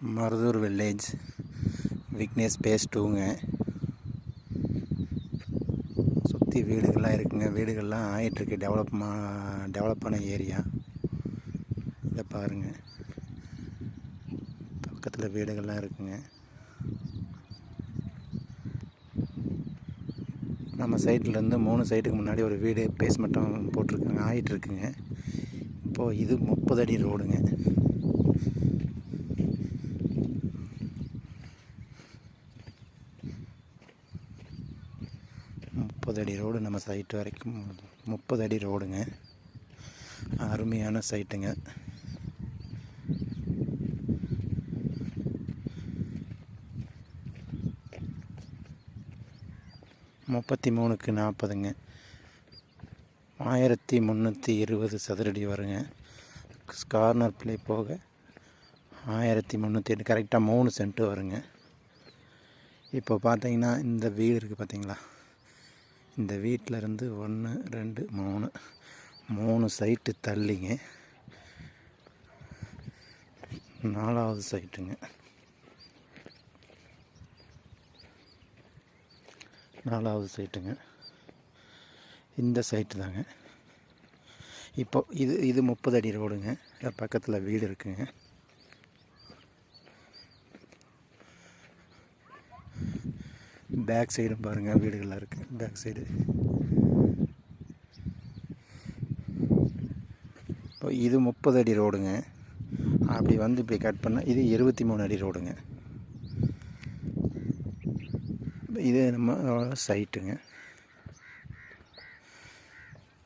Maruthur village Vignesh phase 2ங்க. சுற்றி வீடுகள்லாம் இருக்குங்க. வீடுகள்லாம் ஆகிட்டுருக்கு. டெவலப்பான ஏரியா. இதை பாருங்கள், பக்கத்தில் வீடுகள்லாம் இருக்குங்க. நம்ம சைட்லேருந்து 3 சைட்டுக்கு முன்னாடி ஒரு வீடு பேஸ்மெண்ட்டும் போட்டிருக்காங்க, ஆகிட்டுருக்குங்க. இப்போது இது 30 அடி ரோடுங்க. அடி ரோடு நம்ம சைட்டு வரைக்கும் 30 அடி ரோடுங்க. அருமையான சைட்டுங்க. $33க்கு 40ங்க. 1320 சதுரடி வருங்க. கார்னர் பிளே போக 1308, கரெக்டாக 3 சென்ட்டு வருங்க. இப்போ பார்த்தீங்கன்னா இந்த வீடு இருக்குது பார்த்தீங்களா, இந்த வீட்டில் இருந்து 1 2 3 சைட்டு தள்ளிங்க 4வது சைட்டுங்க. 4வது சைட்டுங்க. இந்த சைட்டு தாங்க. இப்போ இது 30 அடி ரோடுங்க. பக்கத்தில் வீடு இருக்குங்க. பேக் சைடும் பாருங்கள், வீடுகள்லாம் இருக்குது. பேக் சைடு இப்போ இது 30 அடி ரோடுங்க. அப்படி வந்து இப்படி கட் பண்ணால் இது 23 அடி ரோடுங்க. இது நம்ம சைட்டுங்க.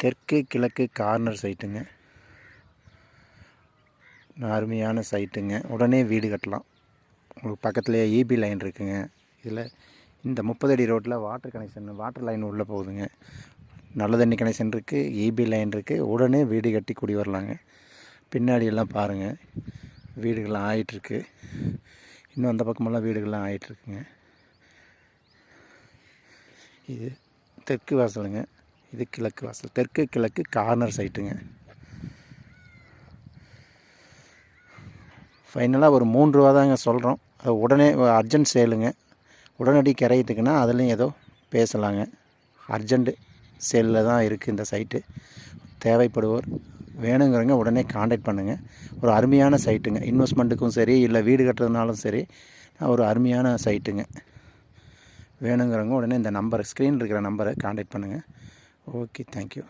தெற்கு கிழக்கு கார்னர் சைட்டுங்க. அருமையான சைட்டுங்க. உடனே வீடு கட்டலாம். உங்களுக்கு பக்கத்துலேயே ஈபி லைன் இருக்குங்க. இதில் இந்த 30 அடி ரோட்டில் வாட்டர் லைன் உள்ளே போகுதுங்க. நல்ல தண்ணி கனெக்ஷன் இருக்குது, ஈபி லைன் இருக்குது. உடனே வீடு கட்டி குடி வரலாங்க. பின்னாடியெல்லாம் பாருங்கள், வீடுகள்லாம் ஆகிட்டுருக்கு. இன்னும் அந்த பக்கமெல்லாம் வீடுகள்லாம் ஆகிட்டுருக்குங்க. இது தெற்கு வாசலுங்க, இது கிழக்கு வாசல். தெற்கு கிழக்கு கார்னர் சைட்டுங்க. ஃபைனலாக ஒரு 3 ரூபா தாங்க சொல்கிறோம். அது உடனே அர்ஜென்ட் சேலுங்க. உடனடி கிரையத்துக்குன்னா அதுலேயும் ஏதோ பேசலாங்க. அர்ஜெண்ட்டு சேலில் தான் இருக்குது இந்த சைட்டு. தேவைப்படுவோர் வேணுங்கிறவங்க உடனே காண்டாக்ட் பண்ணுங்கள். ஒரு அருமையான சைட்டுங்க. இன்வெஸ்ட்மெண்ட்டுக்கும் சரி, இல்லை வீடு கட்டுறதுனாலும் சரி, ஒரு அருமையான சைட்டுங்க. வேணுங்கிறவங்க உடனே இந்த நம்பரை, ஸ்க்ரீனில் இருக்கிற நம்பரை காண்டாக்ட் பண்ணுங்கள். Okay, thank you.